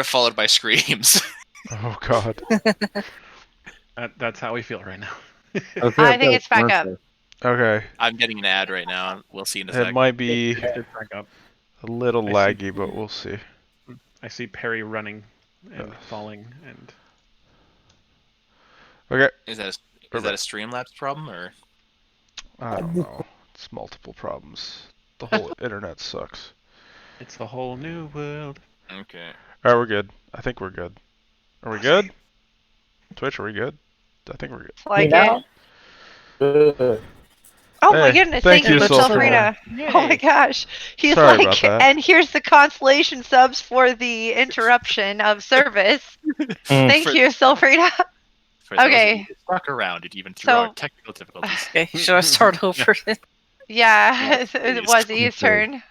Followed by screams. Oh God. That's how we feel right now. Okay, I think it's back up. Okay. I'm getting an ad right now. We'll see in a It sec. might be It's back up. a little I see. laggy, but we'll see. I see Perry running and Yes. falling, and Okay. Is that We're a back. Streamlabs problem or? I don't know. It's multiple problems. The whole internet sucks. it's the whole new world. Okay. Alright, we're good. I think we're good. Are we good? Twitch, are we good? I think we're good. Like now? it. Good. Oh my Hey, goodness! thank Thank you, you, Sulfrina. Sulfrina. Oh my gosh, he's Sorry like, about that. and here's the constellation subs for the interruption of service. Thank For- you, Sulfrina. For those of Okay. you who stuck around it even through So- our technical difficulties. Okay, should I start over? Yeah, it please. was his turn.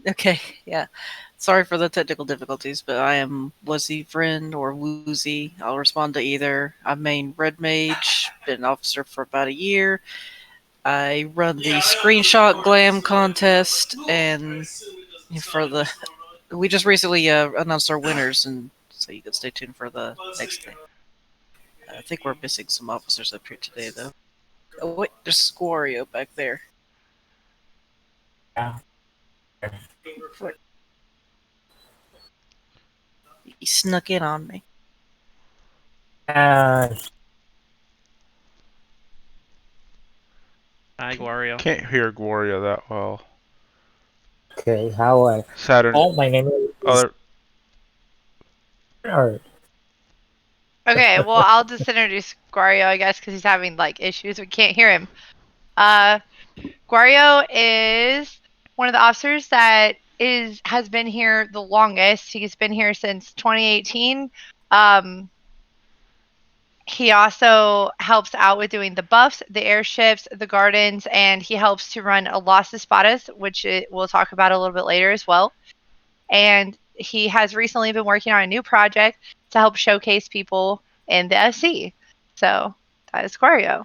Okay, yeah. Sorry for the technical difficulties, but I am Wuzzy Friend or Woozy. I'll respond to either. I'm main Red Mage, been an officer for about a year. I run the Screenshot Glam contest, and for the. We just recently announced our winners, and so you can stay tuned for the next thing. I think we're missing some officers up here today, though. Oh, wait, there's Squario back there. Yeah. He snuck in on me. Uh, Hi, Wario. Can't hear Gloria that well. okay, how Saturn. oh, my name is Other. Bernard. Okay, well, I'll just introduce Guario, I guess, because he's having like issues. We can't hear him. Guario is one of the officers that has been here the longest. He's been here since 2018. He also helps out with doing the buffs, the airships, the gardens, and he helps to run a Las Espadas, which we'll talk about a little bit later as well. And he has recently been working on a new project to help showcase people in the FC. So that is Guario.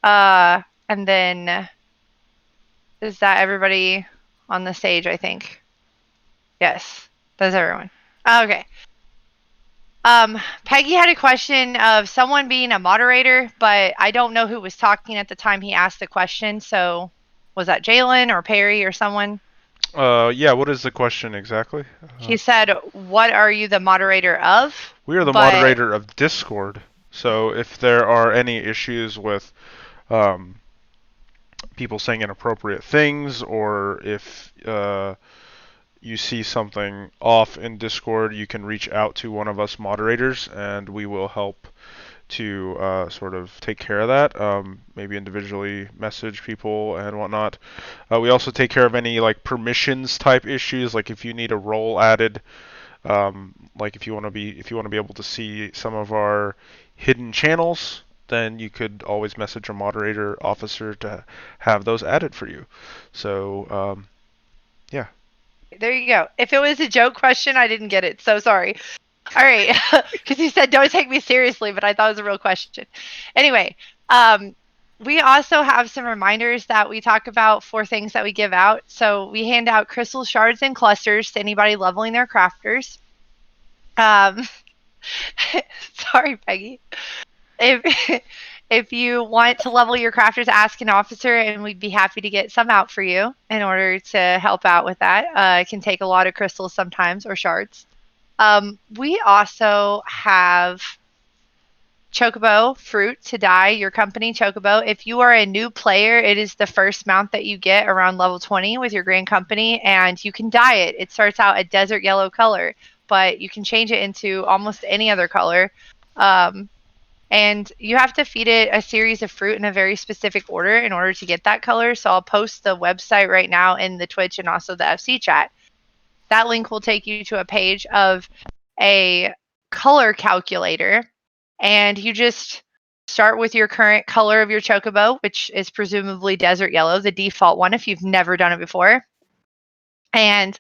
And then is that everybody on the stage, I think? Yes, that's everyone. Okay. Peggy had a question of someone being a moderator, but I don't know who was talking at the time he asked the question. So was that Jalen or Perry or someone? Yeah, what is the question exactly? He said, what are you the moderator of? We are the moderator of Discord. So if there are any issues with people saying inappropriate things, or if you see something off in Discord, you can reach out to one of us moderators, and we will help to sort of take care of that. Maybe individually message people and whatnot. We also take care of any like permissions type issues, like if you need a role added, like if you want to be able to see some of our hidden channels, then you could always message a moderator officer to have those added for you. So yeah. There you go. If it was a joke question, I didn't get it. So sorry. All right. Because you said don't take me seriously, but I thought it was a real question. Anyway, we also have some reminders that we talk about for things that we give out. So we hand out crystal shards and clusters to anybody leveling their crafters. Sorry, Peggy. If you want to level your crafters, ask an officer, and we'd be happy to get some out for you in order to help out with that. It can take a lot of crystals sometimes, or shards. We also have Chocobo fruit to dye your company Chocobo. If you are a new player, it is the first mount that you get around level 20 with your grand company, and you can dye it. It starts out a desert yellow color, but you can change it into almost any other color. And you have to feed it a series of fruit in a very specific order in order to get that color. So I'll post the website right now in the Twitch and also the FC chat. That link will take you to a page of a color calculator, and you just start with your current color of your chocobo, which is presumably desert yellow, the default one if you've never done it before. And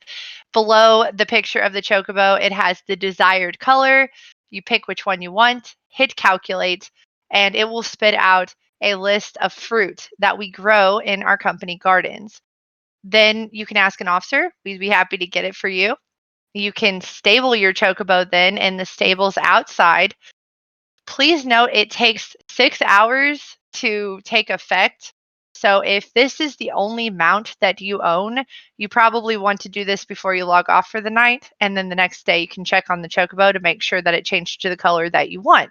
below the picture of the chocobo, it has the desired color. You pick which one you want, hit calculate, and it will spit out a list of fruit that we grow in our company gardens. Then you can ask an officer. We'd be happy to get it for you. You can stable your chocobo then in the stables outside. Please note it takes 6 hours to take effect. So if this is the only mount that you own, you probably want to do this before you log off for the night. And then the next day you can check on the chocobo to make sure that it changed to the color that you want.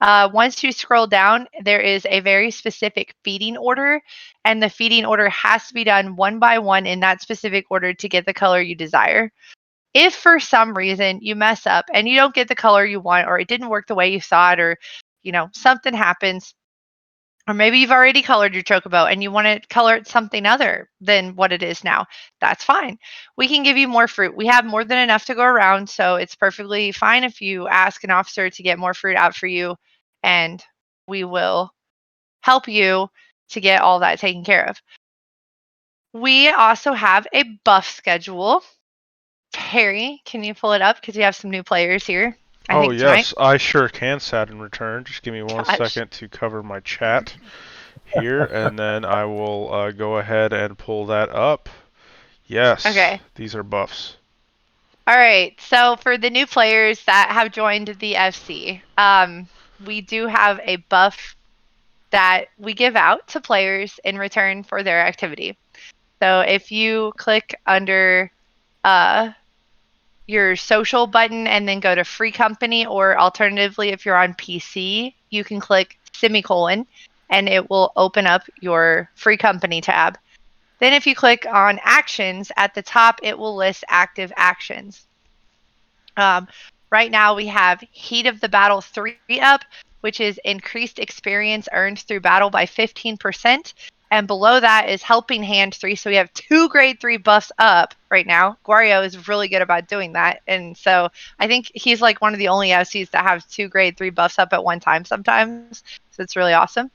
Once you scroll down, there is a very specific feeding order, and the feeding order has to be done one by one in that specific order to get the color you desire. If for some reason you mess up and you don't get the color you want, or it didn't work the way you thought, or something happens, or maybe you've already colored your chocobo and you want to color it something other than what it is now, that's fine. We can give you more fruit. We have more than enough to go around, so it's perfectly fine if you ask an officer to get more fruit out for you, and we will help you to get all that taken care of. We also have a buff schedule. Perry, can you pull it up? Because we have some new players here. I think yes, tonight. I sure can, Saturn Return. Just give me one Gosh. second to cover my chat here, and then I will go ahead and pull that up. Yes, Okay. these are buffs. All right. So for the new players that have joined the FC, we do have a buff that we give out to players in return for their activity. So if you click under your social button and then go to free company, or alternatively, if you're on PC, you can click semicolon and it will open up your free company tab. Then if you click on actions at the top, it will list active actions. Right now we have Heat of the Battle 3 up, which is increased experience earned through battle by 15%. And below that is Helping Hand 3. So we have 2 grade 3 buffs up right now. Guario is really good about doing that. And so I think he's like one of the only FCs that have 2 grade 3 buffs up at one time sometimes. So it's really awesome.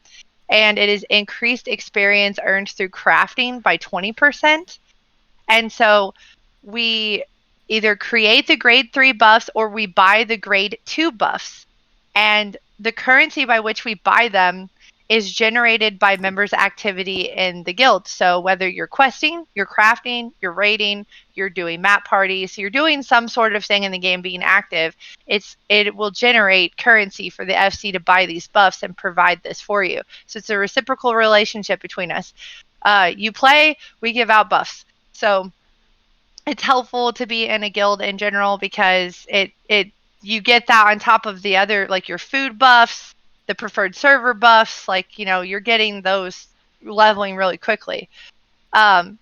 And it is increased experience earned through crafting by 20%. And so we either create the grade 3 buffs or we buy the grade 2 buffs. And the currency by which we buy them is generated by members' activity in the guild. So whether you're questing, you're crafting, you're raiding, you're doing map parties, you're doing some sort of thing in the game being active, it will generate currency for the FC to buy these buffs and provide this for you. So it's a reciprocal relationship between us. You play, we give out buffs. So it's helpful to be in a guild in general because you get that on top of the other, like your food buffs, the preferred server buffs, like you're getting those leveling really quickly. And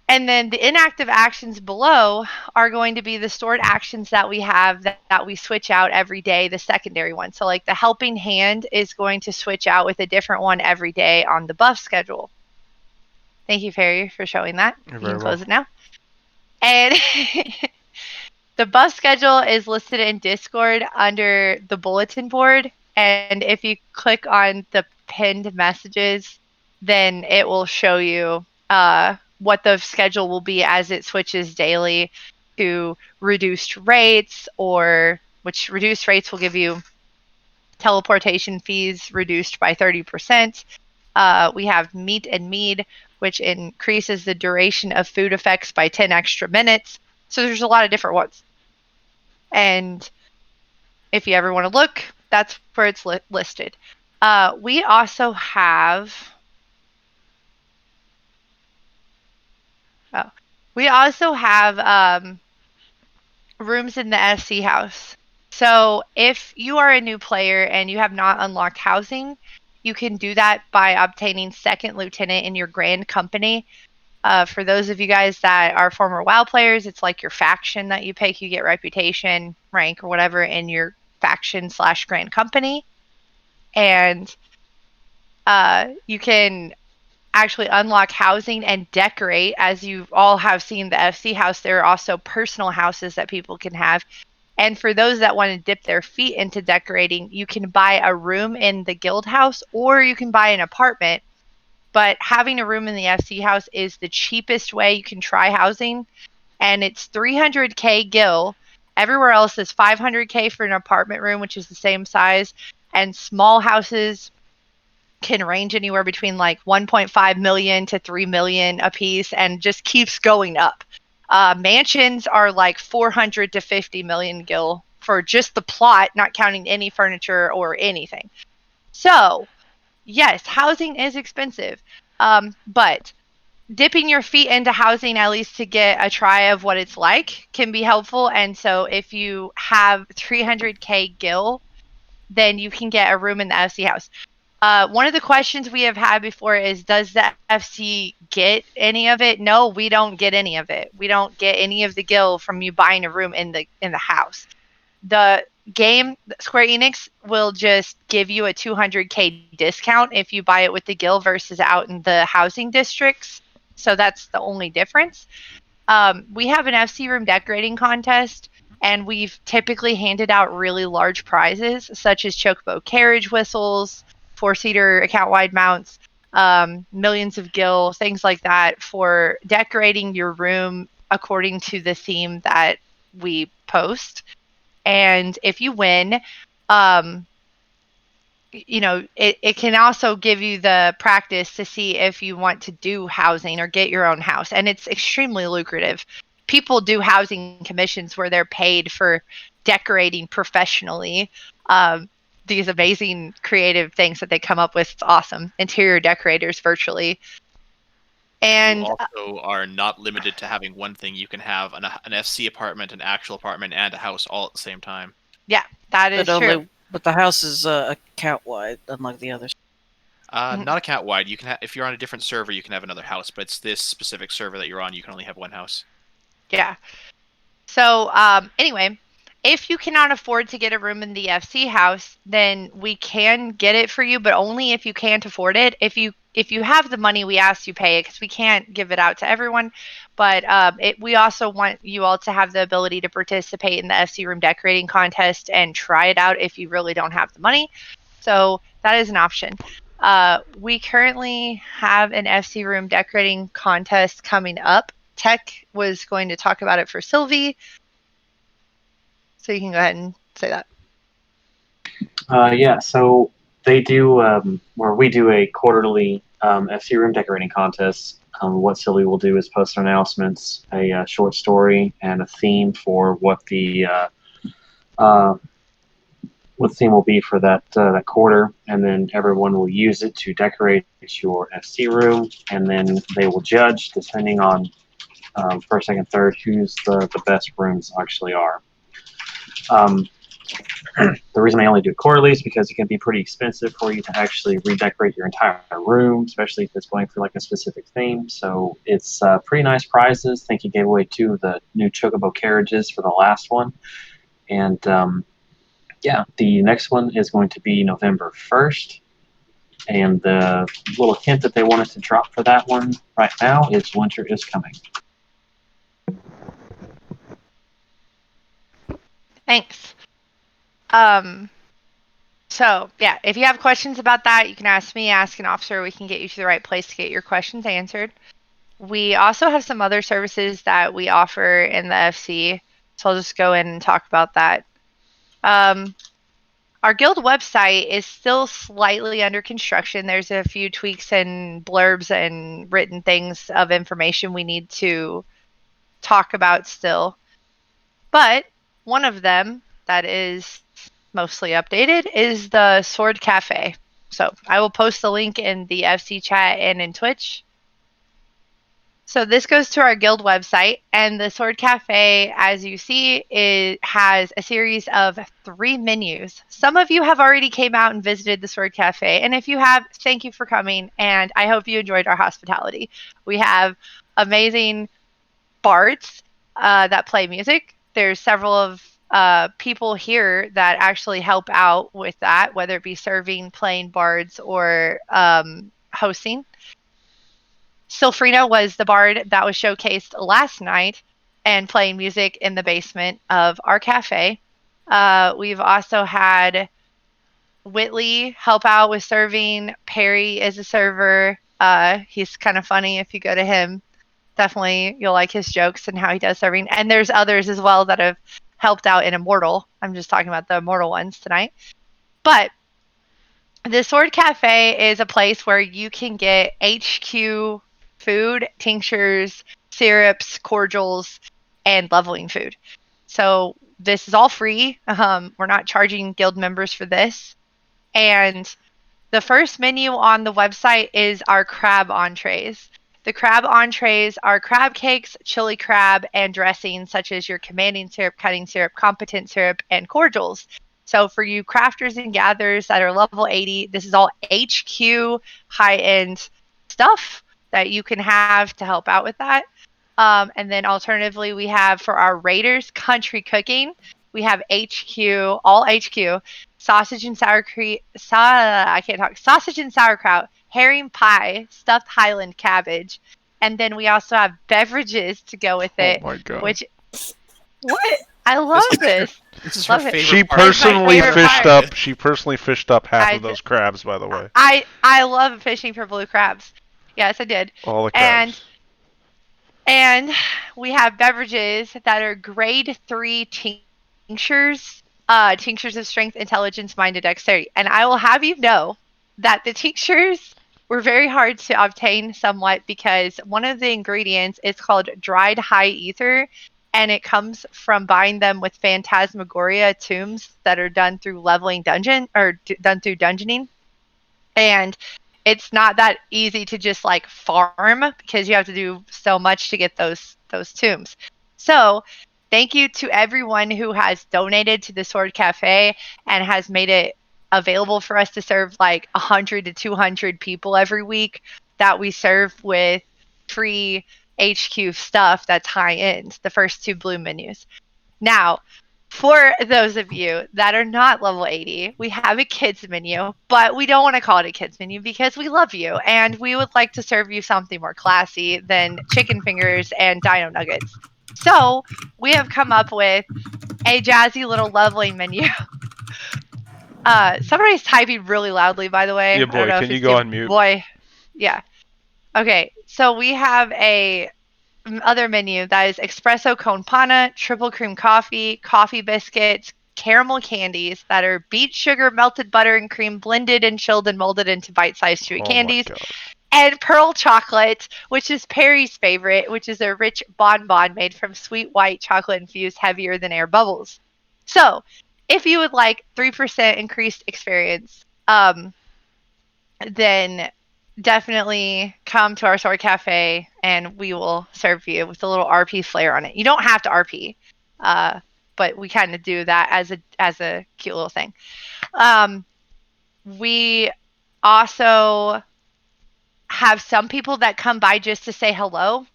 then the inactive actions below are going to be the stored actions that we have that we switch out every day, the secondary one. So like the Helping Hand is going to switch out with a different one every day on the buff schedule. Thank you, Perry, for showing that. You're You very can close welcome. it now. And the bus schedule is listed in Discord under the bulletin board. And if you click on the pinned messages, then it will show you what the schedule will be as it switches daily to reduced rates, or which reduced rates will give you teleportation fees reduced by 30%. We have Meat and Mead, which increases the duration of food effects by 10 extra minutes. So there's a lot of different ones. And if you ever want to look, that's where it's listed. We also have... rooms in the FC house. So if you are a new player and you have not unlocked housing, you can do that by obtaining second lieutenant in your grand company. For those of you guys that are former WoW players, it's like your faction that you pick. You get reputation, rank, or whatever in your faction/grand company. And you can actually unlock housing and decorate. As you all have seen the FC house, there are also personal houses that people can have. And for those that want to dip their feet into decorating, you can buy a room in the guild house or you can buy an apartment. But having a room in the FC house is the cheapest way you can try housing. And it's 300k gil. Everywhere else is 500k for an apartment room, which is the same size. And small houses can range anywhere between like 1.5 million to 3 million a piece and just keeps going up. Mansions are like 400 to 50 million gil for just the plot, not counting any furniture or anything. So, yes, housing is expensive, but dipping your feet into housing, at least to get a try of what it's like, can be helpful. And so, if you have 300k gil, then you can get a room in the FC house. One of the questions we have had before is, does the FC get any of it? No, we don't get any of it. We don't get any of the gil from you buying a room in the house. The game, Square Enix, will just give you a 200k discount if you buy it with the gil versus out in the housing districts. So that's the only difference. We have an FC room decorating contest, and we've typically handed out really large prizes, such as chocobo carriage whistles, 4-seater account-wide mounts, millions of gil, things like that, for decorating your room according to the theme that we post. And if you win, it can also give you the practice to see if you want to do housing or get your own house. And it's extremely lucrative. People do housing commissions where they're paid for decorating professionally. These amazing creative things that they come up with. It's awesome. Interior decorators virtually. And you also are not limited to having one thing. You can have an FC apartment, an actual apartment, and a house all at the same time. yeah, that is true. But the house is account wide, unlike the others. Not account wide. You can if you're on a different server, you can have another house, but it's this specific server that you're on. You can only have one house. Yeah. So anyway, if you cannot afford to get a room in the FC house, then we can get it for you, but only if you can't afford it. If you have the money, we ask you pay it because we can't give it out to everyone. But we also want you all to have the ability to participate in the FC room decorating contest and try it out if you really don't have the money. So that is an option. We currently have an FC room decorating contest coming up. Tech was going to talk about it for Sylvie. So you can go ahead and say that. Yeah, so they do, where we do a quarterly FC room decorating contest. What Sylvie will do is post announcements, a short story, and a theme for what the theme will be for that quarter, and then everyone will use it to decorate your FC room, and then they will judge, depending on first, second, third, who's the best rooms actually are. The reason I only do it quarterly is because it can be pretty expensive for you to actually redecorate your entire room, especially if it's going for like a specific theme. So it's pretty nice prizes. I think he gave away 2 of the new chocobo carriages for the last one. And yeah, the next one is going to be November 1st. And the little hint that they wanted to drop for that one right now is winter is coming. Thanks. So yeah, if you have questions about that, you can ask me, ask an officer. We can get you to the right place to get your questions answered. We also have some other services that we offer in the FC. So I'll just go in and talk about that. Our guild website is still slightly under construction. There's a few tweaks and blurbs and written things of information we need to talk about still. But one of them that is mostly updated is the Sword Cafe. So I will post the link in the FC chat and in Twitch. So this goes to our guild website, and the Sword Cafe, as you see, it has a series of 3 menus. Some of you have already came out and visited the Sword Cafe, and if you have, thank you for coming, and I hope you enjoyed our hospitality. We have amazing bards that play music. There's several of people here that actually help out with that, whether it be serving, playing bards, or hosting. Silfrina was the bard that was showcased last night and playing music in the basement of our cafe. We've also had Whitley help out with serving. Perry is a server. He's kind of funny if you go to him. Definitely you'll like his jokes and how he does serving. And there's others as well that have helped out in Immortal. I'm just talking about the Immortal ones tonight. But the Sword Cafe is a place where you can get HQ food, tinctures, syrups, cordials, and leveling food. So this is all free. We're not charging guild members for this. And the first menu on the website is our crab entrees. The crab entrees are crab cakes, chili crab, and dressings such as your commanding syrup, cutting syrup, competent syrup, and cordials. So for you crafters and gatherers that are level 80, this is all HQ high-end stuff that you can have to help out with that. And then alternatively, we have for our Raiders country cooking, we have HQ, all HQ, sausage and I can't talk, sausage and sauerkraut, herring pie, stuffed Highland cabbage. And then we also have beverages to go with Oh it, my god. which, what? I love this. This is her Love it. favorite She part of the personally favorite fished part. up. She personally fished up half I of those crabs, by the way. I love fishing for blue crabs. Yes, I did. All the crabs. And we have beverages that are grade 3 tinctures, tinctures of strength, intelligence, mind, and dexterity. And I will have you know that the tinctures were very hard to obtain somewhat because one of the ingredients is called dried high ether, and it comes from buying them with phantasmagoria tombs that are done through leveling dungeon or done through dungeoning. And it's not that easy to just like farm because you have to do so much to get those tombs. So thank you to everyone who has donated to the Sword Cafe and has made it available for us to serve like 100 to 200 people every week that we serve with free HQ stuff that's high end, the first 2 blue menus. Now, for those of you that are not level 80, we have a kids menu, but we don't want to call it a kids menu because we love you and we would like to serve you something more classy than chicken fingers and dino nuggets. So we have come up with a jazzy little leveling menu. Somebody's typing really loudly, by the way. Yeah, I don't boy, know can if you it's go you. on mute? Boy, yeah. Okay, so we have a other menu that is espresso cone panna, triple cream coffee, coffee biscuits, caramel candies that are beet sugar, melted butter, and cream blended and chilled and molded into bite-sized chewy Oh candies, my god. and pearl chocolate, which is Perry's favorite, which is a rich bonbon made from sweet white chocolate infused heavier than air bubbles. So, if you would like 3% increased experience, then definitely come to our Sword Cafe and we will serve you with a little RP flair on it. You don't have to RP, but we kind of do that as a cute little thing. We also have some people that come by just to say hello,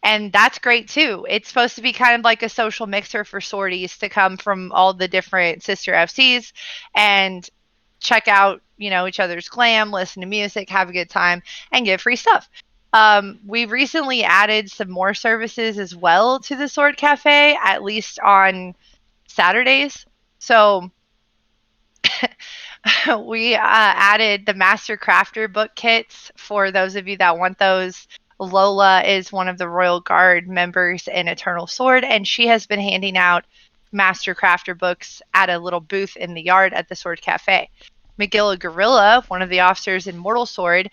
and that's great too. It's supposed to be kind of like a social mixer for sorties to come from all the different sister FCs and check out, each other's glam, listen to music, have a good time, and get free stuff. We recently added some more services as well to the Sword Cafe, at least on Saturdays. So we added the Master Crafter book kits for those of you that want those. Lola is one of the Royal Guard members in Eternal Sword, and she has been handing out Master Crafter books at a little booth in the yard at the Sword Cafe. McGilla Gorilla, one of the officers in Immortal Sword,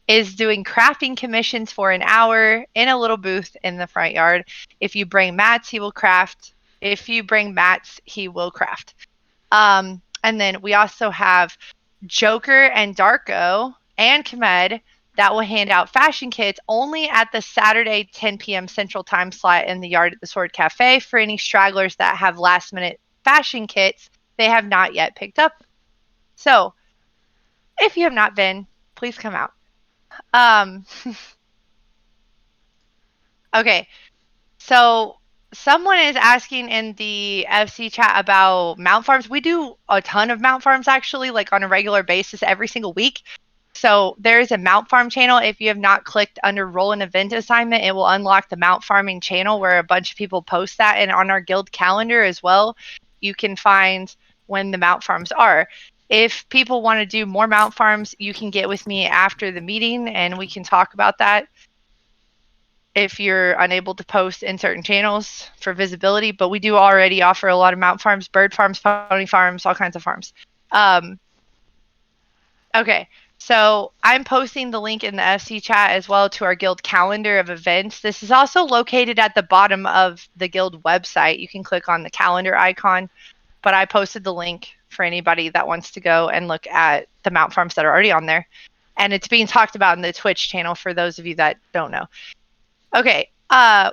is doing crafting commissions for an hour in a little booth in the front yard. If you bring mats, he will craft. If you bring mats, he will craft. And then we also have Joker and Darko and Kmed that will hand out fashion kits only at the Saturday 10 p.m. Central Time slot in the yard at the Sword Cafe for any stragglers that have last minute fashion kits they have not yet picked up. So, if you have not been, please come out. Okay, so someone is asking in the FC chat about mount farms. We do a ton of mount farms actually, like on a regular basis every single week. So there's a mount farm channel. If you have not clicked under roll an event assignment, it will unlock the mount farming channel where a bunch of people post that. And on our guild calendar as well, you can find when the mount farms are. If people want to do more mount farms, you can get with me after the meeting and we can talk about that if you're unable to post in certain channels for visibility. But we do already offer a lot of mount farms, bird farms, pony farms, all kinds of farms. Okay, So I'm posting the link in the FC chat as well to our guild calendar of events. This is also located at the bottom of the guild website. You can click on the calendar icon, but I posted the link for anybody that wants to go and look at the mount farms that are already on there. And it's being talked about in the Twitch channel for those of you that don't know. Okay,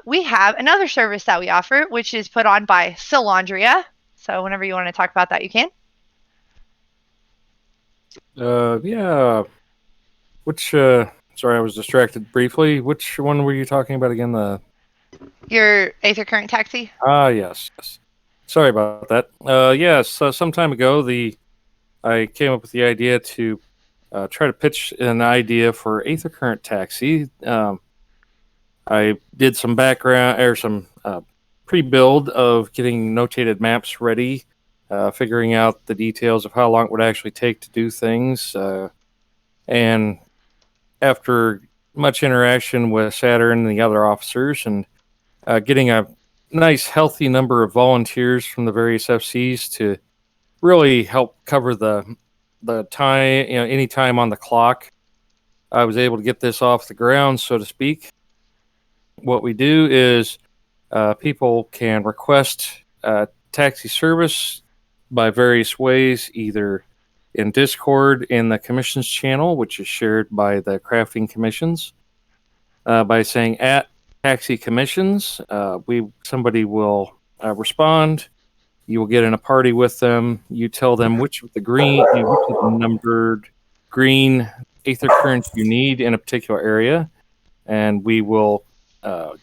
we have another service that we offer, which is put on by Silandria. So whenever you want to talk about that, you can. Yeah. Which, sorry, I was distracted briefly. Which one were you talking about again? Your Aether Current Taxi. Yes. Sorry about that. Yes, some time ago, I came up with the idea to try to pitch an idea for Aether Current Taxi. I did some background or some pre-build of getting notated maps ready, figuring out the details of how long it would actually take to do things, and after much interaction with Saturn and the other officers, and getting a nice, healthy number of volunteers from the various FCs to really help cover the time, any time on the clock, I was able to get this off the ground, so to speak. What we do is people can request taxi service by various ways, either in Discord in the commissions channel, which is shared by the crafting commissions, by saying at taxi commissions. Somebody will respond. You will get in a party with them. You tell them which of the numbered green Aether currents you need in a particular area, and we will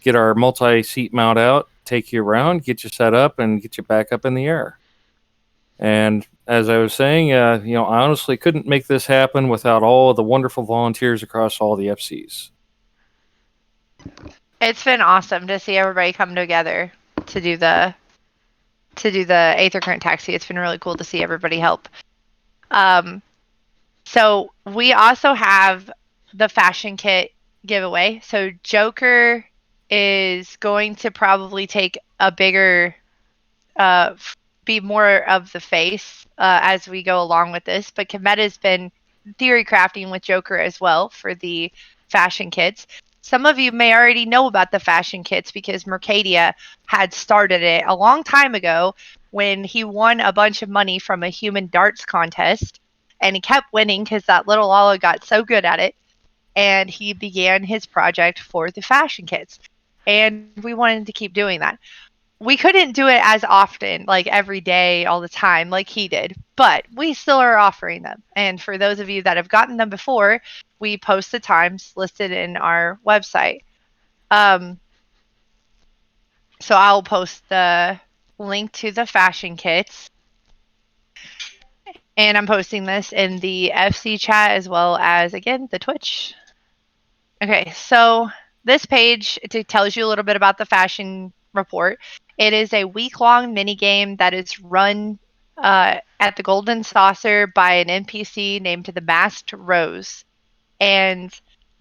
get our multi-seat mount out, take you around, get you set up, and get you back up in the air. And as I was saying, I honestly couldn't make this happen without all of the wonderful volunteers across all the FCs. It's been awesome to see everybody come together to do the Aether Current Taxi. It's been really cool to see everybody help. So we also have the fashion kit giveaway. So Joker is going to probably take a bigger, be more of the face as we go along with this. But Cometa's been theory crafting with Joker as well for the fashion kits. Some of you may already know about the fashion kits because Mercadia had started it a long time ago when he won a bunch of money from a human darts contest. And he kept winning because that little Lala got so good at it. And he began his project for the fashion kits. And we wanted to keep doing that. We couldn't do it as often, like every day, all the time, like he did. But we still are offering them. And for those of you that have gotten them before, we post the times listed in our website. So I'll post the link to the fashion kits. And I'm posting this in the FC chat as well as, again, the Twitch. Okay, so this page tells you a little bit about the fashion report. It is a week-long mini game that is run at the Golden Saucer by an NPC named the Masked Rose. And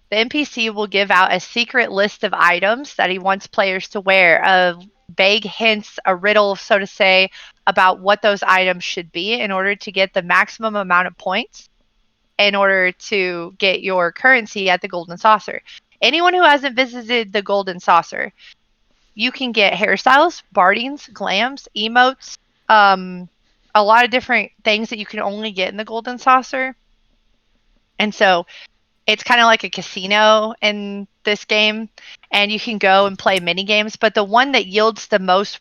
the NPC will give out a secret list of items that he wants players to wear, vague hints, a riddle, so to say, about what those items should be in order to get the maximum amount of points in order to get your currency at the Golden Saucer. Anyone who hasn't visited the Golden Saucer, you can get hairstyles, bardings, glams, emotes, a lot of different things that you can only get in the Golden Saucer. And so it's kind of like a casino in this game, and you can go and play mini games. But the one that yields the most,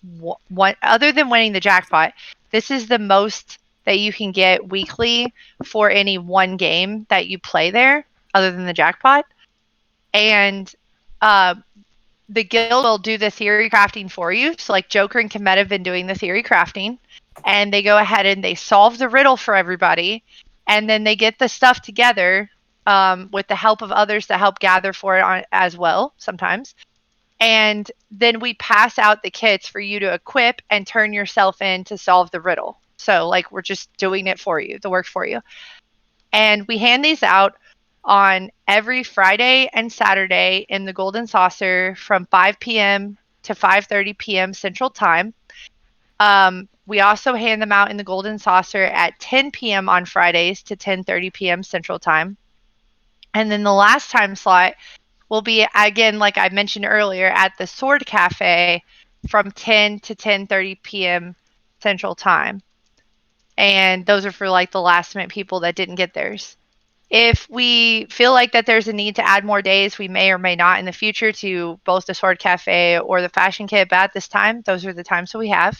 other than winning the jackpot, this is the most that you can get weekly for any one game that you play there, other than the jackpot. And the guild will do the theory crafting for you. So like Joker and Komet have been doing the theory crafting, and they go ahead and they solve the riddle for everybody, and then they get the stuff together with the help of others to help gather for it as well sometimes. And then we pass out the kits for you to equip and turn yourself in to solve the riddle. So like we're just doing it for you, the work for you. And we hand these out on every Friday and Saturday in the Golden Saucer from 5 p.m. to 5:30 p.m. Central Time. We also hand them out in the Golden Saucer at 10 p.m. on Fridays to 10:30 p.m. Central Time. And then the last time slot will be, again, like I mentioned earlier, at the Sword Cafe from 10 to 10:30 p.m. Central Time. And those are for like the last minute people that didn't get theirs. If we feel like that there's a need to add more days, we may or may not in the future to both the Sword Cafe or the Fashion Kit. But at this time, those are the times that we have.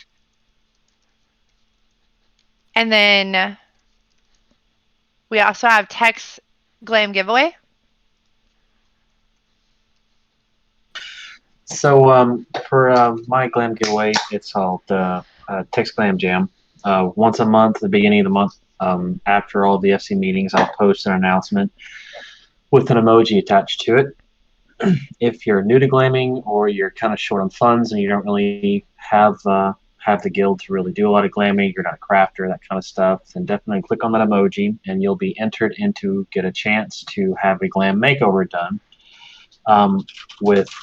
And then we also have Tech's Glam giveaway. So for my glam giveaway, it's called Text Glam Jam. Once a month, at the beginning of the month, after all the FC meetings, I'll post an announcement with an emoji attached to it. If you're new to glamming or you're kind of short on funds and you don't really have the guild to really do a lot of glamming, you're not a crafter, that kind of stuff, then definitely click on that emoji and you'll be entered into get a chance to have a glam makeover done with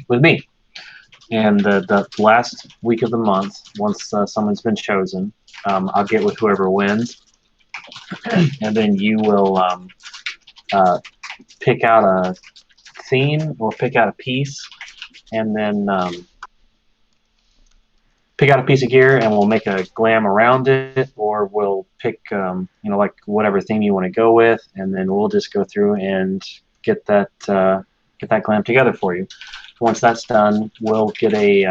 with me. And the last week of the month, once someone's been chosen, I'll get with whoever wins, and then you will pick out a theme or pick out a piece, and then pick out a piece of gear, and we'll make a glam around it, or we'll pick like whatever theme you want to go with, and then we'll just go through and get that glam together for you. Once that's done, we'll get a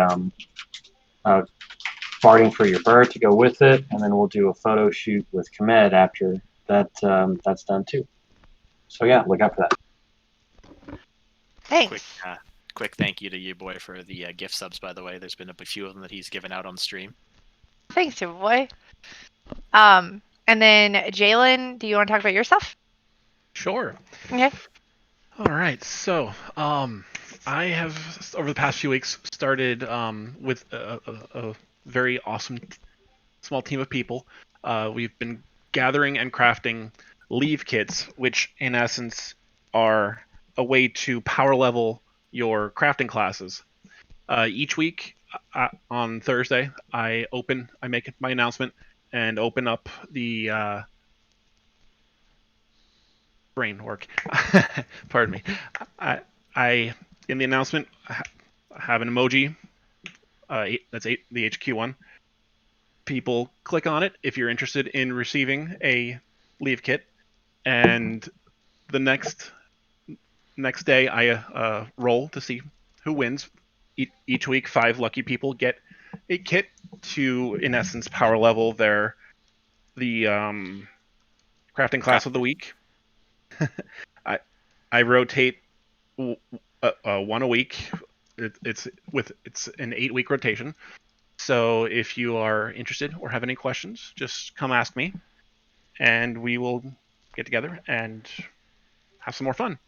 farting for your bird to go with it, and then we'll do a photo shoot with Komed after that's done too. So yeah, look out for that. Thanks. Quick thank you to you, boy, for the gift subs. By the way, there's been a few of them that he's given out on stream. Thanks, you boy. And then Jalen, do you want to talk about your stuff? Sure. Okay. All right. So, I have over the past few weeks started with a very awesome small team of people. We've been gathering and crafting leave kits, which in essence are a way to power level your crafting classes. Each week on Thursday, I make my announcement and open up the brain work. Pardon me. I in the announcement have an emoji. That's the HQ one. People click on it if you're interested in receiving a leave kit, and the next day I roll to see who wins. Each week, 5 lucky people get a kit to, in essence, power level the crafting class of the week. I rotate one a week. It's an 8-week rotation. So if you are interested or have any questions, just come ask me, and we will get together and have some more fun.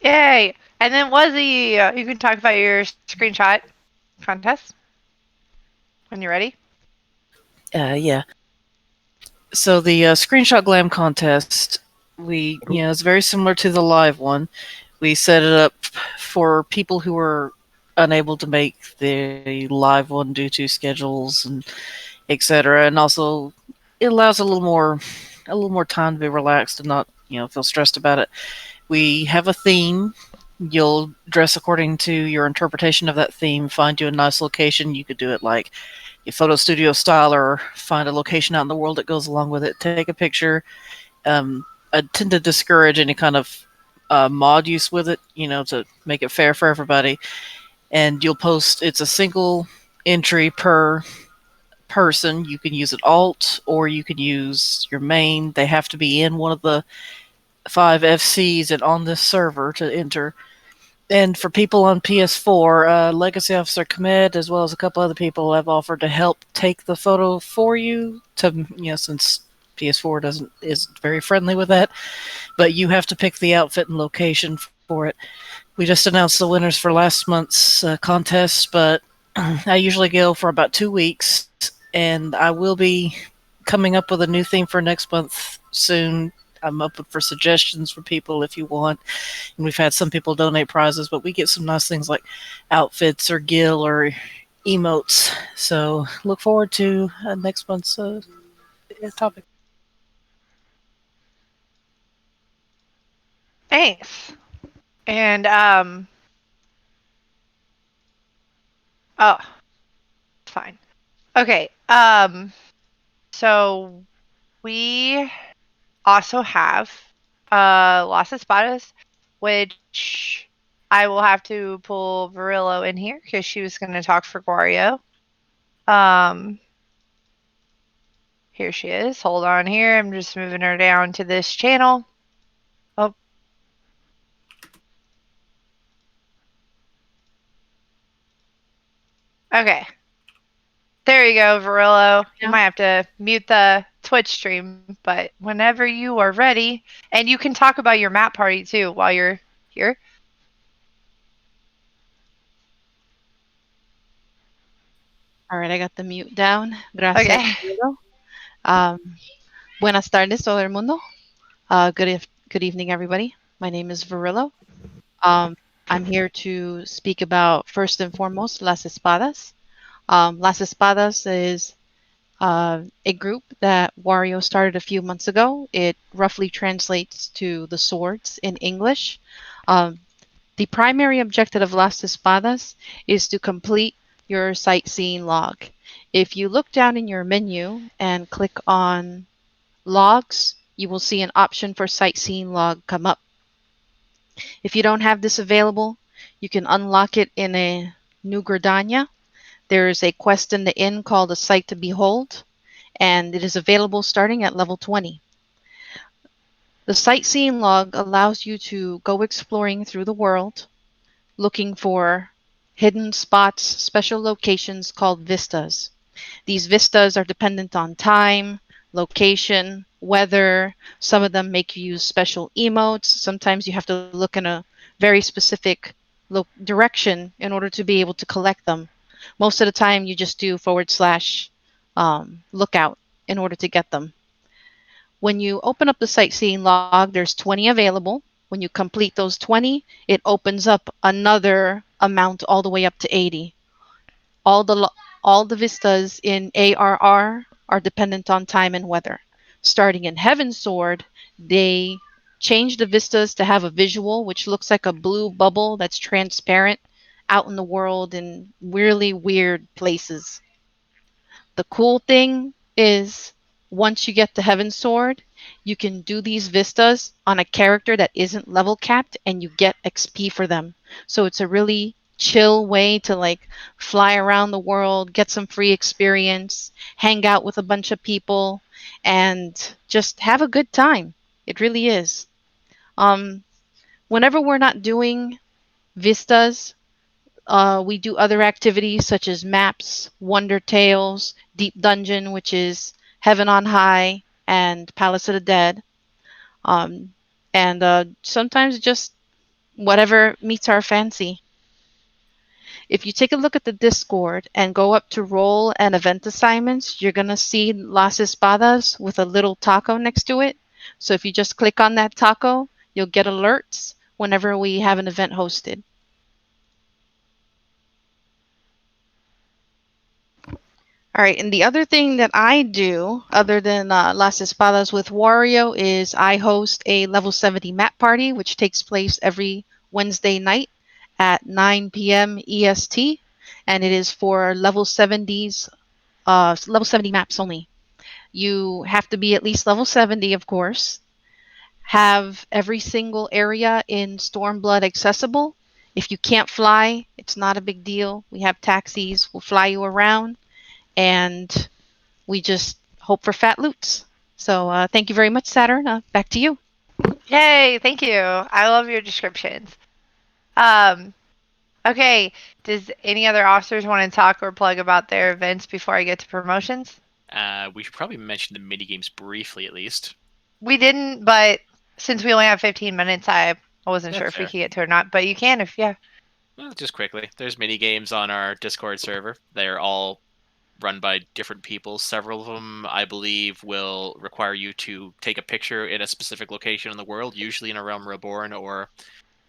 Yay! And then Wuzzy, you can talk about your screenshot contest when you're ready. Yeah. So the screenshot glam contest, it's very similar to the live one. We set it up for people who were unable to make the live one due to schedules and etc. And also, it allows a little more time to be relaxed and not feel stressed about it. We have a theme. You'll dress according to your interpretation of that theme. Find you a nice location. You could do it like a photo studio style, or find a location out in the world that goes along with it. Take a picture. I tend to discourage any kind of mod use with it, to make it fair for everybody. And you'll post. It's a single entry per person. You can use an alt, or you can use your main. They have to be in one of the 5 FCs and on this server to enter. And for people on PS4, Legacy Officer Komed, as well as a couple other people, have offered to help take the photo for you. Since PS4 is very friendly with that, but you have to pick the outfit and location for it. We just announced the winners for last month's contest, but I usually go for about 2 weeks, and I will be coming up with a new theme for next month soon. I'm open for suggestions for people if you want. And we've had some people donate prizes, but we get some nice things like outfits or gil or emotes. So look forward to next month's topic. Thanks. And oh, fine. Okay. So we also have Las Espadas, which I will have to pull Varillo in here because she was going to talk for Guario. Um, Here she is. Hold on here. I'm just moving her down to this channel. Oh. Okay. There you go, Varillo. You Yeah. might have to mute the Twitch stream, but whenever you are ready, and you can talk about your map party too while you're here. All right, I got the mute down. Gracias. Okay. Pedro. Buenas tardes, todo el mundo. Good evening, everybody. My name is Varillo. I'm here to speak about, first and foremost, Las Espadas. Las Espadas is a group that Wario started a few months ago. It roughly translates to the swords in English. Um, the primary objective of Las Espadas is to complete your sightseeing log. If you look down in your menu and click on logs, you will see an option for sightseeing log come up. If you don't have this available, you can unlock it in a New Gridania. There is a quest in the inn called A Sight to Behold, and it is available starting at level 20. The sightseeing log allows you to go exploring through the world, looking for hidden spots, special locations called vistas. These vistas are dependent on time, location, weather. Some of them make you use special emotes. Sometimes you have to look in a very specific direction in order to be able to collect them. Most of the time, you just do / lookout in order to get them. When you open up the sightseeing log, there's 20 available. When you complete those 20, it opens up another amount all the way up to 80. All the all the vistas in ARR are dependent on time and weather. Starting in Heaven's Sword, they changed the vistas to have a visual which looks like a blue bubble that's transparent out in the world in really weird places. The cool thing is once you get the Heaven's Sword, you can do these vistas on a character that isn't level capped and you get XP for them. So it's a really chill way to like fly around the world, get some free experience, hang out with a bunch of people, and just have a good time. It really is. Um, Whenever we're not doing vistas, we do other activities such as maps, Wonder Tales, Deep Dungeon, which is Heaven on High, and Palace of the Dead. And sometimes just whatever meets our fancy. If you take a look at the Discord and go up to role and event assignments, you're going to see Las Espadas with a little taco next to it. So if you just click on that taco, you'll get alerts whenever we have an event hosted. All right, and the other thing that I do, other than Las Espadas with Wario, is I host a level 70 map party, which takes place every Wednesday night at 9 p.m. EST, and it is for level 70s, level 70 maps only. You have to be at least level 70, of course. Have every single area in Stormblood accessible. If you can't fly, it's not a big deal. We have taxis. We'll fly you around, and we just hope for fat loots. So thank you very much, Saturn. Back to you. Yay, thank you. I love your descriptions. Okay, does any other officers want to talk or plug about their events before I get to promotions? We should probably mention the mini games briefly, at least. We didn't, but since we only have 15 minutes, I wasn't That's sure if we fair. could get to it or not. But you can if, yeah. Well, just quickly, there's mini games on our Discord server. They're all run by different people. Several of them, I believe, will require you to take a picture in a specific location in the world, usually in a realm reborn, or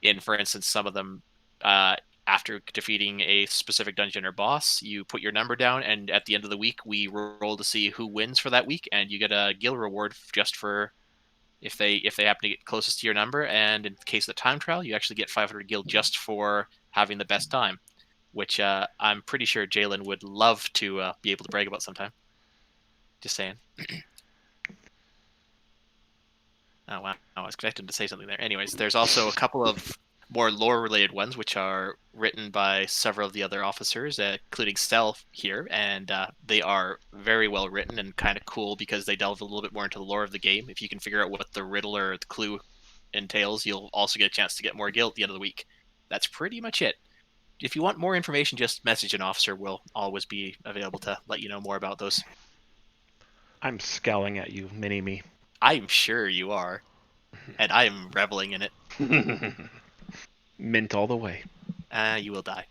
in, for instance, some of them, after defeating a specific dungeon or boss, you put your number down, and at the end of the week, we roll to see who wins for that week, and you get a guild reward just for if they happen to get closest to your number. And in case of the time trial, you actually get 500 gil just for having the best time, which I'm pretty sure Jalen would love to be able to brag about sometime. Just saying. Oh wow, I was expecting to say something there. Anyways, there's also a couple of more lore-related ones, which are written by several of the other officers, including Self here, and they are very well written and kind of cool because they delve a little bit more into the lore of the game. If you can figure out what the riddle or the clue entails, you'll also get a chance to get more gil at the end of the week. That's pretty much it. If you want more information, just message an officer. We'll always be available to let you know more about those. I'm scowling at you, Mini-Me. I'm sure you are, and I'm reveling in it. Mint all the way. You will die.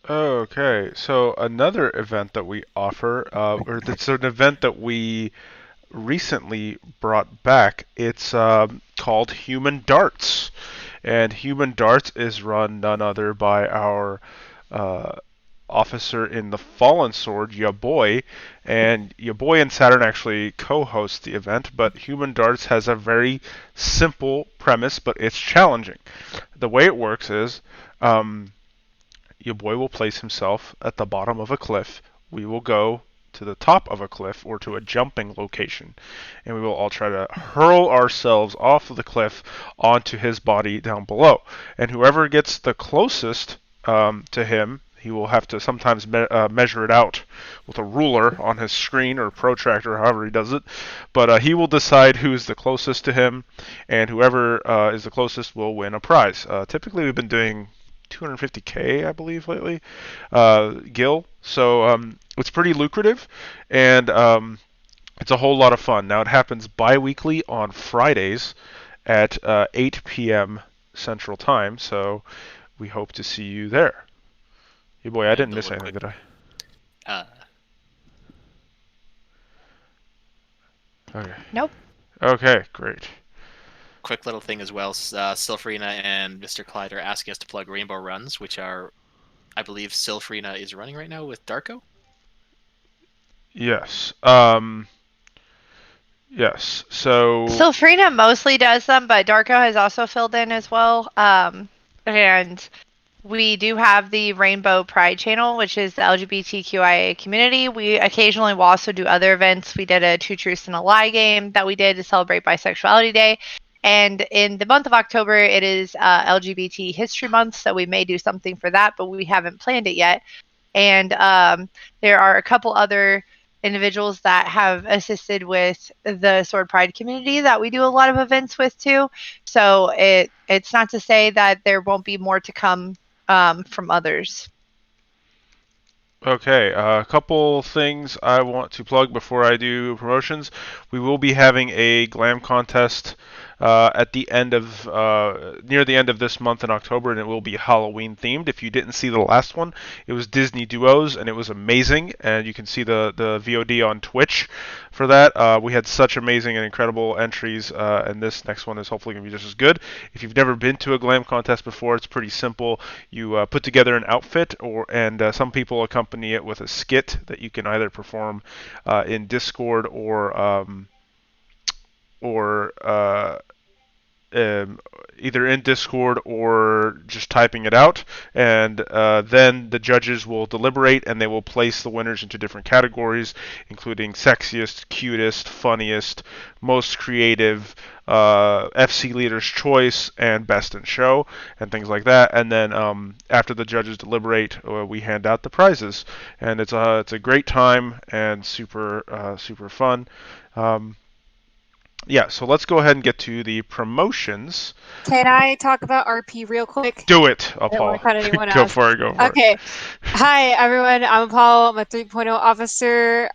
Okay, so another event that we offer, or it's an event that we recently brought back. It's called Human Darts, and Human Darts is run none other by our officer in the Fallen Sword, ya boy, and ya boy and Saturn actually co-host the event. But Human Darts has a very simple premise, but it's challenging. The way it works is, your boy will place himself at the bottom of a cliff. We will go to the top of a cliff or to a jumping location, and we will all try to hurl ourselves off of the cliff onto his body down below. And whoever gets the closest to him, he will have to sometimes measure it out with a ruler on his screen or protractor, however he does it. But he will decide who's the closest to him, and whoever is the closest will win a prize. Typically, we've been doing 250K, I believe, lately, gil. So it's pretty lucrative, and it's a whole lot of fun. Now, it happens bi-weekly on Fridays at 8 p.m. Central Time, so we hope to see you there. Hey, boy, I didn't miss anything, did I? Okay. Nope. Okay, great. Quick little thing as well. Sylphrina and Mr. Clyde are asking us to plug Rainbow Runs, which are, I believe, Sylphrina is running right now with Darko. Yes. Yes. So. Sylphrina mostly does them, but Darko has also filled in as well. And we do have the Rainbow Pride channel, which is the LGBTQIA community. We occasionally will also do other events. We did a Two Truths and a Lie game that we did to celebrate Bisexuality Day. And in the month of October, it is LGBT History Month, so we may do something for that, but we haven't planned it yet. And there are a couple other individuals that have assisted with the Sword Pride community that we do a lot of events with too. So it's not to say that there won't be more to come from others. Okay, a couple things I want to plug before I do promotions. We will be having a glam contest at the end of near the end of this month in October, and it will be Halloween themed. If you didn't see the last one, it was Disney Duos, and it was amazing. And you can see the VOD on Twitch for that. We had such amazing and incredible entries, and this next one is hopefully going to be just as good. If you've never been to a glam contest before, it's pretty simple. You put together an outfit, and some people accompany it with a skit that you can either perform in Discord or either in Discord or just typing it out, and then the judges will deliberate and they will place the winners into different categories, including sexiest, cutest, funniest, most creative, FC Leader's Choice, and Best in Show, and things like that. And then after the judges deliberate, we hand out the prizes, and it's a great time and super fun. Yeah, so let's go ahead and get to the promotions. Can I talk about RP real quick? Do it, I don't Paul. want to cut anyone Go else. for it, go for it. Okay. Hi, everyone. I'm Paul. I'm a 3.0 officer.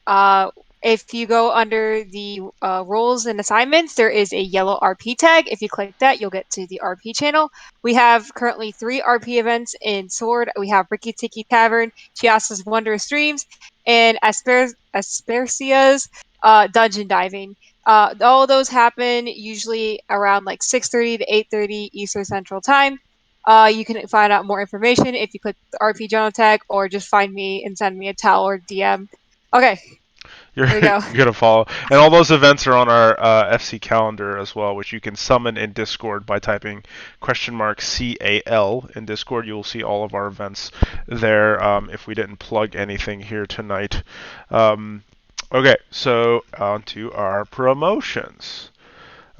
If you go under the roles and assignments, there is a yellow RP tag. If you click that, you'll get to the RP channel. We have currently 3 RP events in Sword. We have Ricky Tiki Tavern, Chiasa's Wondrous Dreams, and Aspersia's Dungeon Diving. All those happen usually around like 6:30 to 8:30 Eastern Central Time. You can find out more information if you click the RP journal tag or just find me and send me a tell or DM. Okay. You're, There we go. you're gonna follow, and all those events are on our FC calendar as well, which you can summon in Discord by typing !CAL in Discord. You'll see all of our events there. If we didn't plug anything here tonight, okay. So on to our promotions.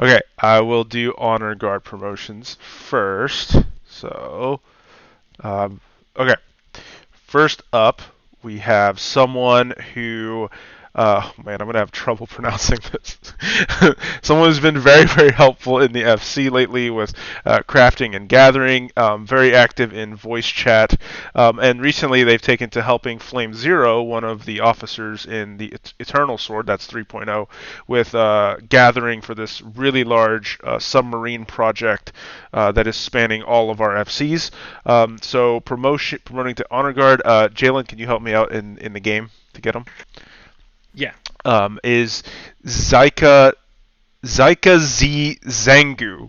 Okay, I will do Honor Guard promotions first. So, okay. First up, we have someone who, man, I'm gonna have trouble pronouncing this. Someone who's been very, very helpful in the FC lately with crafting and gathering. Very active in voice chat, and recently they've taken to helping Flame Zero, one of the officers in the Eternal Sword, that's 3.0, with gathering for this really large submarine project that is spanning all of our FCs. So promoting to Honor Guard. Jalen, can you help me out in the game to get them? Yeah. Is Zyka Z Zangu.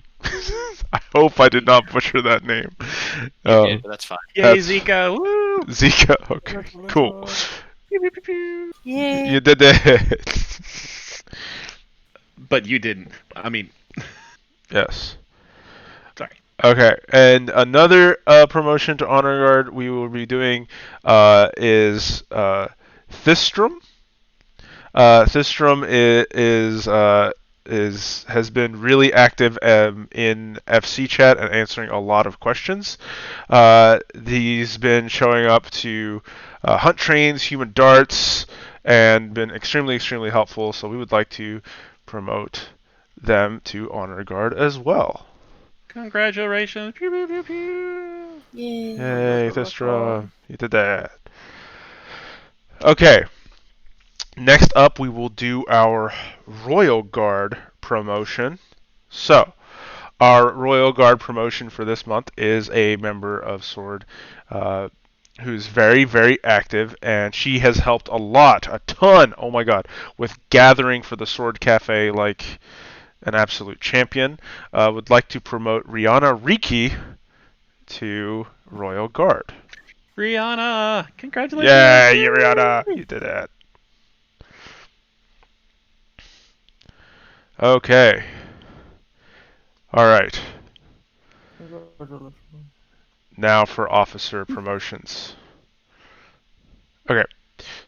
I hope I did not butcher that name. You did, but that's fine. Yay, Zika! Woo! Zika. Okay, cool. Yay. You did it. But you didn't. I mean, Yes. sorry. Okay, and another promotion to Honor Guard we will be doing is Thistrom. Thistrom has been really active in FC chat and answering a lot of questions. He's been showing up to hunt trains, human darts, and been extremely, extremely helpful. So we would like to promote them to Honor Guard as well. Congratulations! Pew pew pew pew. Yay, Thistrom, you did that. Okay. Next up, we will do our Royal Guard promotion. So, our Royal Guard promotion for this month is a member of Sword who's very, very active, and she has helped a ton, oh my god, with gathering for the Sword Cafe like an absolute champion. Would like to promote Rihanna Riki to Royal Guard. Rihanna! Congratulations! Yay, Rihanna! You did it. Okay. Alright. Now for officer promotions. Okay.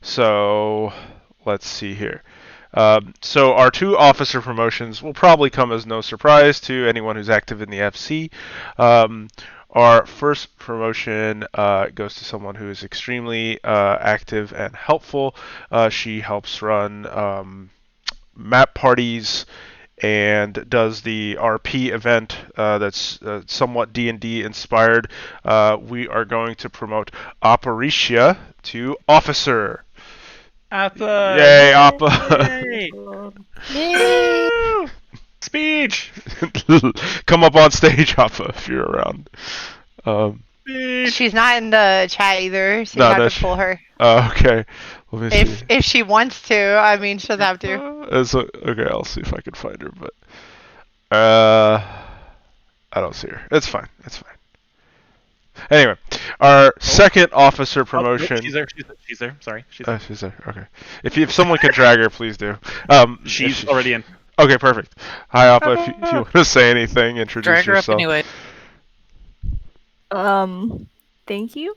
So, let's see here. So our two officer promotions will probably come as no surprise to anyone who's active in the FC. Our first promotion goes to someone who is extremely active and helpful. She helps run map parties and does the RP event that's somewhat D&D inspired. We are going to promote Aparicia to officer. Appa! Yay, Appa! Yay! Yay. Speech! Come up on stage, Appa, if you're around. Speech! She's not in the chat either, so No, you have no, to pull her. Okay. Let me see. If she wants to, I mean, she'll have to. Okay, I'll see if I can find her, but I don't see her. It's fine. It's fine. Anyway, our second officer Oh, promotion. she's there. She's there. Sorry. She's there. She's there. Okay. If someone can drag her, please do. She's already in. Okay, perfect. Hi, Appa. If you want to say anything, introduce Drag her up yourself. anyway. Thank you.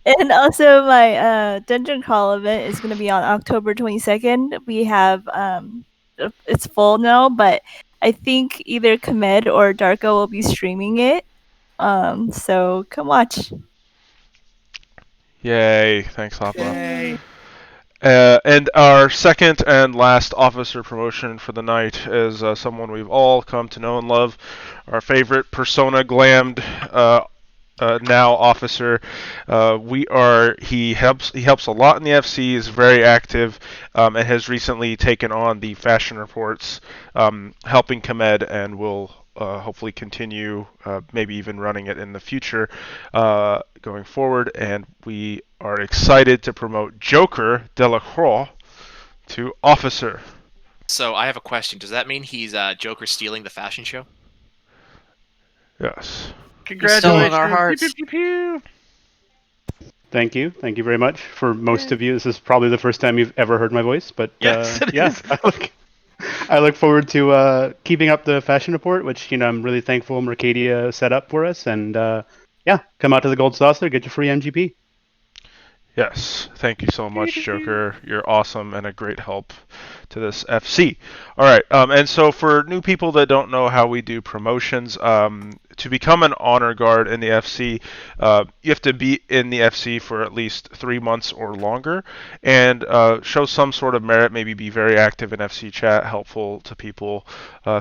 And also my dungeon crawl event is going to be on October 22nd. We have it's full now, but I think either Kamed or Darko will be streaming it. So come watch. Yay! Thanks, Appa. Yay! And our second and last officer promotion for the night is someone we've all come to know and love, our favorite persona glammed now officer. He helps a lot in the FC, is very active, and has recently taken on the fashion reports, helping Kamed, and will hopefully continue, maybe even running it in the future going forward. And we are excited to promote Joker Delacroix to officer. So I have a question. Does that mean he's Joker stealing the fashion show? Yes. Congratulations! our hearts. Pew, pew, pew, pew. Thank you. Thank you very much. For most of you, this is probably the first time you've ever heard my voice, but Yes, it yeah, is. I look forward to keeping up the fashion report, which I'm really thankful Mercadia set up for us, and yeah, come out to the Gold Saucer, get your free MGP. Yes, thank you so much, Joker. You're awesome and a great help to this FC. All right, and so for new people that don't know how we do promotions, to become an honor guard in the FC, you have to be in the FC for at least 3 months or longer, and show some sort of merit. Maybe be very active in FC chat, helpful to people,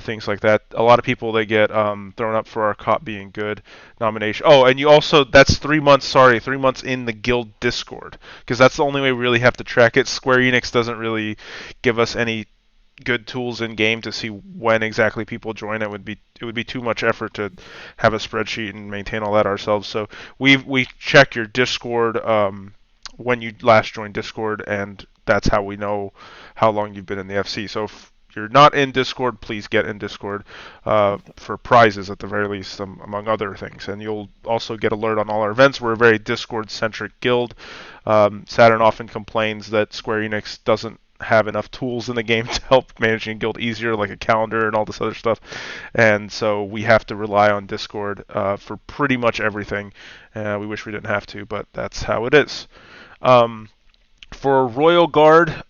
things like that. A lot of people they get thrown up for our cop being good nomination. Oh, and you also that's 3 months. Sorry, 3 months in the guild Discord, because that's the only way we really have to track it. Square Enix doesn't really give us any good tools in game to see when exactly people join. It would be too much effort to have a spreadsheet and maintain all that ourselves. So we check your Discord when you last joined Discord, and that's how we know how long you've been in the FC. So if you're not in Discord, please get in Discord for prizes at the very least, among other things. And you'll also get alert on all our events. We're a very Discord-centric guild. Saturn often complains that Square Enix doesn't have enough tools in the game to help managing a guild easier, like a calendar and all this other stuff. And so we have to rely on Discord for pretty much everything. We wish we didn't have to, but that's how it is. For Royal Guard,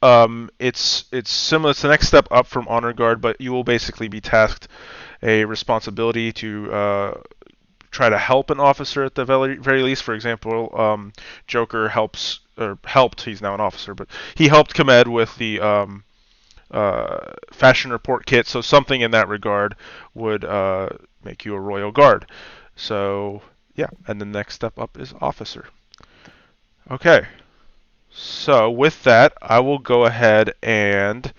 it's similar. It's the next step up from Honor Guard, but you will basically be tasked a responsibility to try to help an officer at the very least. For example, Joker helped. He's now an officer, but he helped Komed with the fashion report kit. So something in that regard would make you a Royal Guard. So yeah, and the next step up is officer. Okay. So with that, I will go ahead and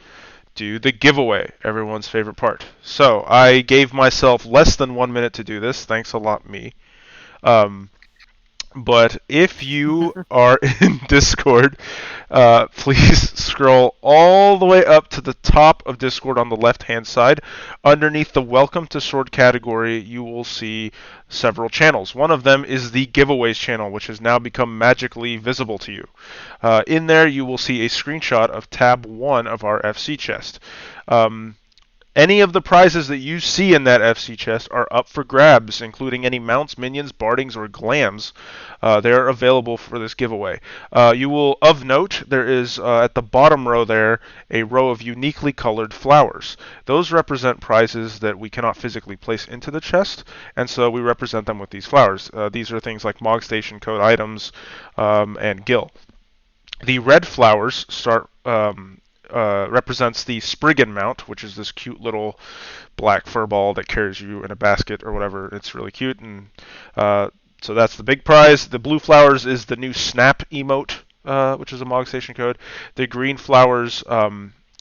do the giveaway, everyone's favorite part. So I gave myself less than 1 minute to do this. Thanks a lot, me. But if you are in Discord, please scroll all the way up to the top of Discord on the left-hand side. Underneath the Welcome to Sword category, you will see several channels. One of them is the Giveaways channel, which has now become magically visible to you. In there, you will see a screenshot of tab 1 of our FC chest. Any of the prizes that you see in that FC chest are up for grabs, including any mounts, minions, bardings, or glams. They are available for this giveaway. You will, of note, there is at the bottom row there a row of uniquely colored flowers. Those represent prizes that we cannot physically place into the chest, and so we represent them with these flowers. These are things like Mog Station code items and Gil. The red flowers represents the Spriggan mount, which is this cute little black fur ball that carries you in a basket or whatever. It's really cute, and so that's the big prize. The blue flowers is the new Snap emote, which is a Mog Station code. The green flowers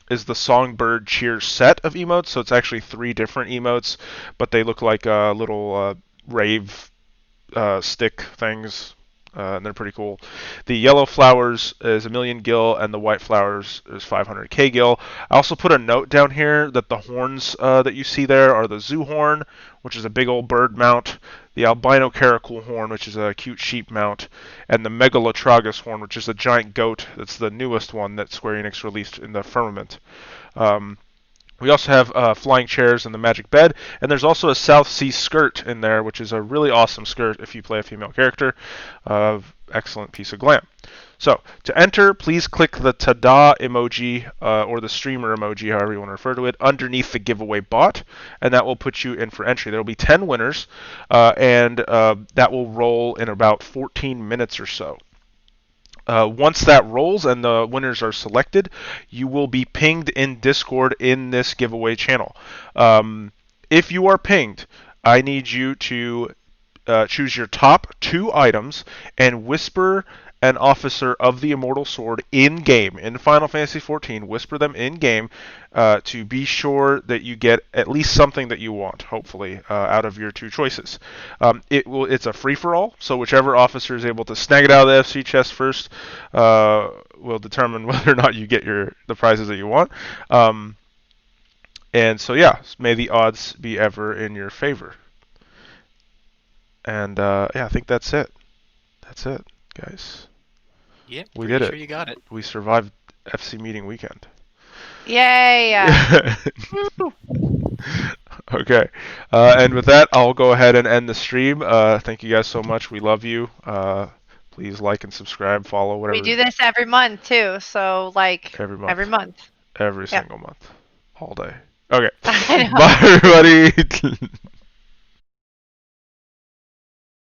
is the Songbird Cheers set of emotes, so it's actually 3 different emotes, but they look like little rave stick things. And they're pretty cool. The yellow flowers is 1,000,000 gil, and the white flowers is 500k gil. I also put a note down here that the horns that you see there are the Zoo horn, which is a big old bird mount, the albino caracal horn, which is a cute sheep mount, and the megalotragus horn, which is a giant goat. That's the newest one that Square Enix released in the firmament. We also have flying chairs and the magic bed, and there's also a South Sea skirt in there, which is a really awesome skirt if you play a female character. Excellent piece of glam. So, to enter, please click the Tada emoji, or the streamer emoji, however you want to refer to it, underneath the giveaway bot, and that will put you in for entry. There will be 10 winners, and that will roll in about 14 minutes or so. Once that rolls and the winners are selected, you will be pinged in Discord in this giveaway channel. If you are pinged, I need you to choose your top 2 items and whisper an officer of the Immortal Sword in-game, in Final Fantasy XIV, whisper them in-game to be sure that you get at least something that you want, hopefully, out of your 2 choices. It's a free-for-all, so whichever officer is able to snag it out of the FC chest first will determine whether or not you get the prizes that you want. And so, yeah, may the odds be ever in your favor. And, yeah, I think that's it. That's it, guys. Yep, We pretty did sure it. you got it. We survived FC meeting weekend. Yay! Okay. And with that, I'll go ahead and end the stream. Thank you guys so much. We love you. Please like and subscribe, follow, whatever. We do this every month too, so like Every month. every month. Every Yep. single month. All day. Okay. I know. Bye, everybody.